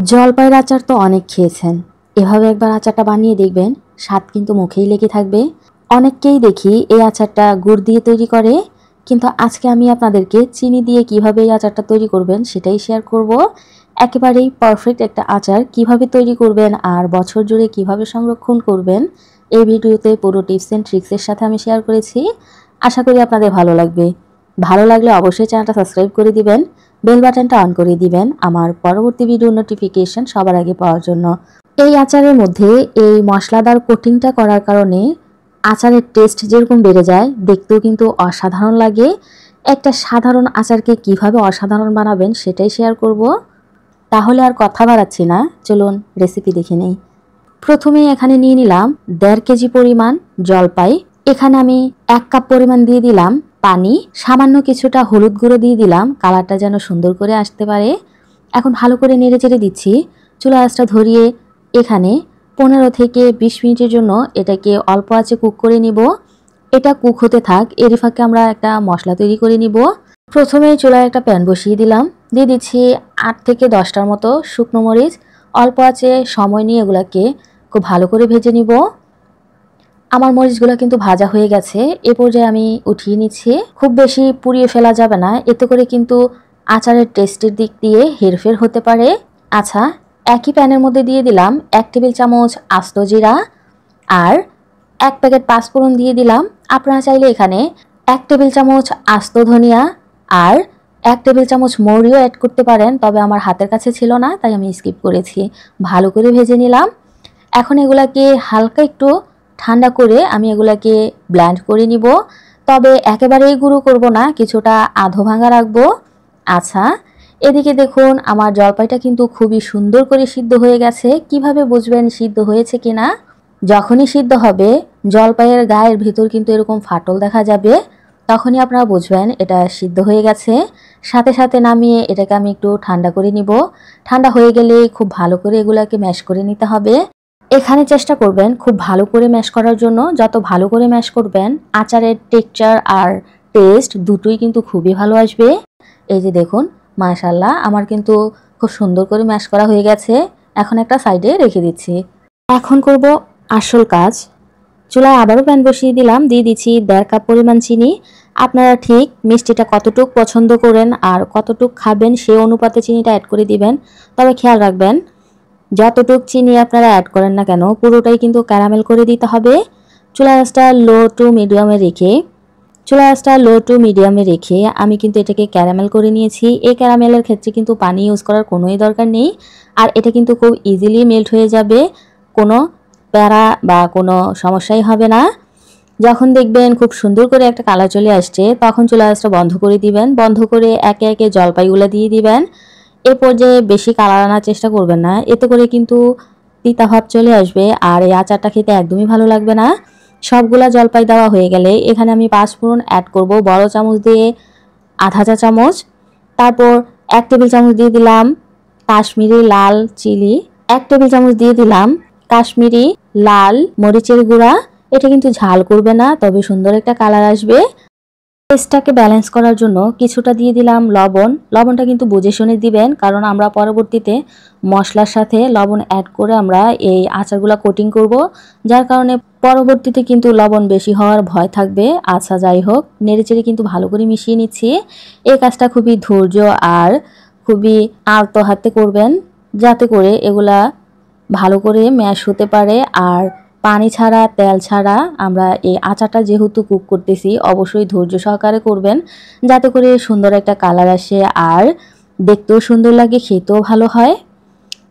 জলপাইয়ের আচার তো অনেক খেয়েছেন। এভাবে একবার আচারটা বানিয়ে দেখবেন, স্বাদ কিন্তু মুখেই লেগে থাকবে। অনেককেই দেখি এই আচারটা গুড় দিয়ে তৈরি করে, কিন্তু আজকে আমি আপনাদেরকে চিনি দিয়ে কিভাবে এই আচারটা তৈরি করবেন সেটাই শেয়ার করব। একেবারেই পারফেক্ট একটা আচার কিভাবে তৈরি করবেন আর বছর জুড়ে কিভাবে সংরক্ষণ করবেন, এই ভিডিওতে পুরো টিপস অ্যান্ড ট্রিক্সের সাথে আমি শেয়ার করেছি। আশা করি আপনাদের ভালো লাগবে। ভালো লাগলে অবশ্যই চ্যানেলটা সাবস্ক্রাইব করে দিবেন, বেল বাটনটা অন করে দিবেন আমার পরবর্তী ভিডিও নোটিফিকেশন সবার আগে পাওয়ার জন্য। এই আচারের মধ্যে এই মশলাদার কোটিংটা করার কারণে আচারের টেস্ট যেরকম বেড়ে যায়, দেখতেও কিন্তু অসাধারণ লাগে। একটা সাধারণ আচারকে কিভাবে অসাধারণ বানাবেন সেটাই শেয়ার করব। তাহলে আর কথা বাড়াচ্ছি না, চলুন রেসিপি দেখে নেই। প্রথমেই এখানে নিয়ে নিলাম 1.5 কেজি পরিমাণ জলপাই। এখানে আমি 1 কাপ পরিমাণ দিয়ে দিলাম পানি, সামান্য কিছুটা হলুদ গুঁড়ো দিয়ে দিলাম কালারটা যেন সুন্দর করে আসতে পারে। এখন ভালো করে নেড়ে চেড়ে দিচ্ছি। চুলা আঁচটা ধরিয়ে এখানে 15 থেকে 20 মিনিটের জন্য এটাকে অল্প আঁচে কুক করে নিব। এটা কুক হতে থাক, এরই ফাঁকে আমরা একটা মশলা তৈরি করে নিব। প্রথমে চুলায় একটা প্যান বসিয়ে দিলাম, দিয়ে দিচ্ছি 8 থেকে 10টার মতো শুকনো মরিচ। অল্প আঁচে সময় নিয়ে এগুলাকে খুব ভালো করে ভেজে নিব। আমার মরিচগুলো কিন্তু ভাজা হয়ে গেছে, এ পর্যায়ে আমি উঠিয়ে নিচ্ছি। খুব বেশি পুড়িয়ে ফেলা যাবে না, এতে করে কিন্তু আচারের টেস্টের দিক দিয়ে হেরফের হতে পারে। আচ্ছা, একই প্যানের মধ্যে দিয়ে দিলাম 1 টেবিল চামচ আস্ত জিরা আর 1 প্যাকেট পাঁচফোড়ন দিয়ে দিলাম। আপনারা চাইলে এখানে 1 টেবিল চামচ আস্ত ধনিয়া আর 1 টেবিল চামচ মৌরিও অ্যাড করতে পারেন, তবে আমার হাতের কাছে ছিল না তাই আমি স্কিপ করেছি। ভালো করে ভেজে নিলাম। এখন এগুলাকে হালকা একটু ঠান্ডা করে আমি এগুলাকে ব্লেন্ড করে নিব, তবে একেবারেই গুঁড়ো করব না, কিছুটা আধো ভাঙা রাখবো। আচ্ছা, এদিকে দেখুন আমার জলপাইটা কিন্তু খুবই সুন্দর করে সিদ্ধ হয়ে গেছে। কিভাবে বুঝবেন সিদ্ধ হয়েছে কিনা? যখনই সিদ্ধ হবে জলপাইয়ের গায়ের ভিতর কিন্তু এরকম ফাটল দেখা যাবে, তখনই আপনারা বুঝবেন এটা সিদ্ধ হয়ে গেছে। সাথে সাথে নামিয়ে এটাকে আমি একটু ঠান্ডা করে নিব। ঠান্ডা হয়ে গেলে খুব ভালো করে এগুলাকে ম্যাশ করে নিতে হবে। এখানে চেষ্টা করবেন খুব ভালো করে ম্যাশ করার জন্য। যত ভালো করে ম্যাশ করবেন আচারের টেক্সচার আর টেস্ট দুটোই কিন্তু খুবই ভালো আসবে। এই যে দেখুন, মাশাআল্লাহ আমার কিন্তু খুব সুন্দর করে ম্যাশ করা হয়ে গেছে। এখন একটা সাইডে রেখে দিচ্ছি। এখন করব আসল কাজ। চুলায় আবারও প্যান বসিয়ে দিলাম, দিয়ে দিচ্ছি 1.5 কাপ পরিমাণ চিনি। আপনারা ঠিক মিষ্টিটা কতটুক পছন্দ করেন আর কতটুক খাবেন সেই অনুপাতে চিনিটা অ্যাড করে দিবেন। তবে খেয়াল রাখবেন যতটুক চিনি আপনারা অ্যাড করেন না কেন পুরোটাই কিন্তু ক্যারামেল করে দিতে হবে। চুলা আঁচটা লো টু মিডিয়ামে রেখে আমি কিন্তু এটাকে ক্যারামেল করে নিয়েছি। এই ক্যারামেলের ক্ষেত্রে কিন্তু পানি ইউজ করার কোনোই দরকার নেই, আর এটা কিন্তু খুব ইজিলি মেল্ট হয়ে যাবে, কোনো প্যারা বা কোনো সমস্যাই হবে না। যখন দেখবেন খুব সুন্দর করে একটা কালার চলে আসছে তখন চুলা আঁচটা বন্ধ করে দিবেন। বন্ধ করে একে একে জলপাইগুলো দিয়ে দিবেন। এ পর্যায়ে বেশি কালার আনার চেষ্টা করবেন না, এতে করে কিন্তু তিতা ভাব চলে আসবে আর এই আচারটা খেতে একদমই ভালো লাগবে না। সবগুলা জলপাই দেওয়া হয়ে গেলে এখানে আমি পাঁচফোড়ন অ্যাড করব বড় চামচ দিয়ে আধা চা চামচ। তারপর 1 টেবিল চামচ দিয়ে দিলাম কাশ্মীরি লাল চিলি, 1 টেবিল চামচ দিয়ে দিলাম কাশ্মীরি লাল মরিচের গুঁড়া। এটা কিন্তু ঝাল করবে না, তবে সুন্দর একটা কালার আসবে। টেস্টটাকে ব্যালেন্স করার জন্য কিছুটা দিয়ে দিলাম লবণ। লবণটা কিন্তু বুঝে শুনে দিবেন, কারণ আমরা পরবর্তীতে মশলার সাথে লবণ অ্যাড করে আমরা এই আচারগুলো কোটিং করব, যার কারণে পরবর্তীতে কিন্তু লবণ বেশি হওয়ার ভয় থাকবে। আচ্ছা যাই হোক, নেড়েচেড়ে কিন্তু ভালো করে মিশিয়ে নিচ্ছি। এই কাজটা খুবই ধৈর্য আর খুবই আলতো হাতে করবেন, যাতে করে এগুলা ভালো করে ম্যাশ হতে পারে। আর পানি ছাড়া তেল ছাড়া আমরা এই আচারটা যেহেতু কুক করতেছি অবশ্যই ধৈর্য সহকারে করবেন, যাতে করে সুন্দর একটা কালার আসে আর দেখতেও সুন্দর লাগে, খেতেও ভালো হয়।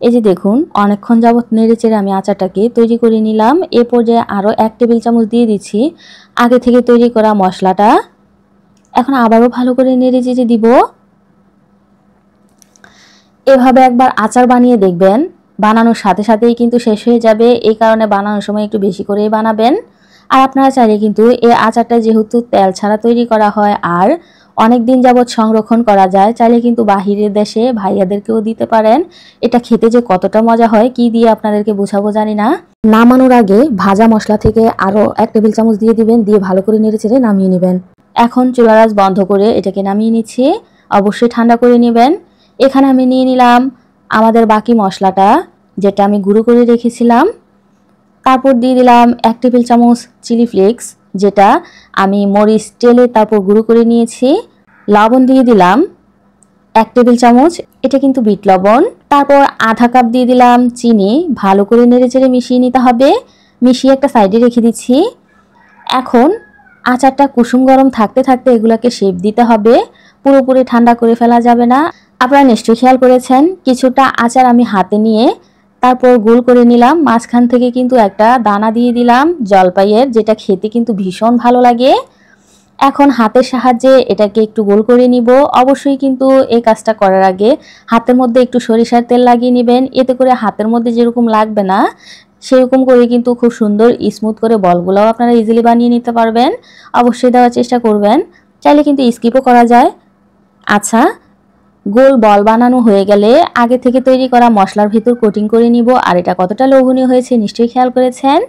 এই যে দেখুন অনেকক্ষণ যাবত নেড়েচেড়ে আমি আচারটাকে তৈরি করে নিলাম। এ পর্যায়ে আরও 1 টেবিল চামচ দিয়ে দিচ্ছি আগে থেকে তৈরি করা মশলাটা। এখন আবারও ভালো করে নেড়েচেড়ে দিব। এভাবে একবার আচার বানিয়ে দেখবেন, বানানোর সাথে সাথেই কিন্তু শেষ হয়ে যাবে। এই কারণে বানানোর সময় একটু বেশি করেই বানাবেন। আর আপনারা চাইলে কিন্তু এই আচারটা যেহেতু তেল ছাড়া তৈরি করা হয় আর অনেক দিন যাবত সংরক্ষণ করা যায়, চাইলে কিন্তু বাহিরের দেশে ভাইয়াদেরকেও দিতে পারেন। এটা খেতে যে কতটা মজা হয় কি দিয়ে আপনাদেরকে বোঝাবো জানি না। নামানোর আগে ভাজা মশলা থেকে আরও 1 টেবিল চামচ দিয়ে দিবেন, দিয়ে ভালো করে নেড়েচেড়ে নামিয়ে নেবেন। এখন চুলার আঁচ বন্ধ করে এটাকে নামিয়ে নিচ্ছি। অবশ্যই ঠান্ডা করে নেবেন। এখানে আমি নিয়ে নিলাম আমাদের বাকি মশলাটা যেটা আমি গুঁড়ো করে রেখেছিলাম। তারপর দিয়ে দিলাম 1 টেবিল চামচ চিলি ফ্লেক্স, যেটা আমি মরিচ তেলে তারপর গুঁড়ো করে নিয়েছি। লবণ দিয়ে দিলাম 1 টেবিল চামচ, এটা কিন্তু বিট লবণ। তারপর আধা কাপ দিয়ে দিলাম চিনি, ভালো করে নেড়েচেড়ে মিশিয়ে নিতে হবে। মিশিয়ে একটা সাইডে রেখে দিচ্ছি। এখন আচারটা কুসুম গরম থাকতে থাকতে এগুলোকে শেপ দিতে হবে, পুরোপুরি ঠান্ডা করে ফেলা যাবে না। আপনারা নিশ্চয়ই খেয়াল করেছেন, কিছুটা আচার আমি হাতে নিয়ে তারপর গোল করে নিলাম। মাঝখান থেকে কিন্তু একটা দানা দিয়ে দিলাম জলপাইয়ের, যেটা খেতে কিন্তু ভীষণ ভালো লাগে। এখন হাতের সাহায্যে এটাকে একটু গোল করে নিব। অবশ্যই কিন্তু এই কাজটা করার আগে হাতের মধ্যে একটু সরিষার তেল লাগিয়ে নেবেন, এতে করে হাতের মধ্যে যেরকম লাগবে না সেরকম করে কিন্তু খুব সুন্দর স্মুথ করে বলগুলোও আপনারা ইজিলি বানিয়ে নিতে পারবেন। অবশ্যই দেওয়ার চেষ্টা করবেন, চাইলে কিন্তু স্কিপও করা যায়। আচ্ছা, গোল বল বানানো হয়ে গেলে আগে থেকে তৈরি করা মশলার ভিতর কোটিং করে নিব। আর এটা কতটা লোভনীয় হয়েছে নিশ্চয়ই খেয়াল করেছেন।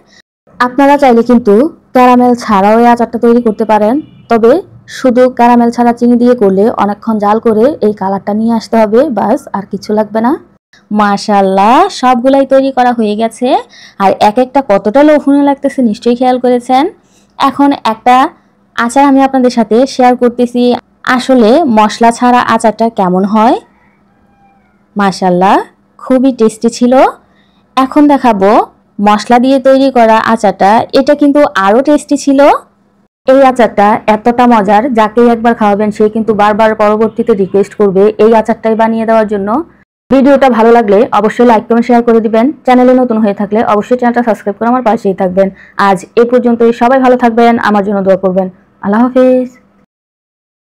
আপনারা চাইলে কিন্তু ক্যারামেল ছাড়াও এই আচারটা তৈরি করতে পারেন, তবে শুধু ক্যারামেল ছাড়া চিনি দিয়ে করলে অনেকক্ষণ জাল করে এই কালারটা নিয়ে আসতে হবে, বাস আর কিছু লাগবে না। মাশাআল্লাহ, সবগুলাই তৈরি করা হয়ে গেছে। আর এক একটা কতটা লোভনীয় লাগতেছে নিশ্চয়ই খেয়াল করেছেন। এখন একটা আচার আমি আপনাদের সাথে শেয়ার করতেছি, আসলে মশলা ছাড়া আচারটা কেমন হয়। মাশাআল্লাহ, খুবই টেস্টি ছিল। এখন দেখাবো মশলা দিয়ে তৈরি করা আচারটা, এটা কিন্তু আরো টেস্টি ছিল। এই আচারটা এতটা মজার, যাকে একবার খাওয়াবেন সে কিন্তু বারবার পরবর্তীতে রিকোয়েস্ট করবে এই আচারটাই বানিয়ে দেওয়ার জন্য। ভিডিওটা ভালো লাগলে অবশ্যই লাইক কমেন্ট শেয়ার করে দিবেন। চ্যানেলে নতুন হয়ে থাকলে অবশ্যই চ্যানেলটা সাবস্ক্রাইব করে আমার পাশেই থাকবেন। আজ এই পর্যন্তই, সবাই ভালো থাকবেন, আমার জন্য দোয়া করবেন। আল্লাহ হাফেজ।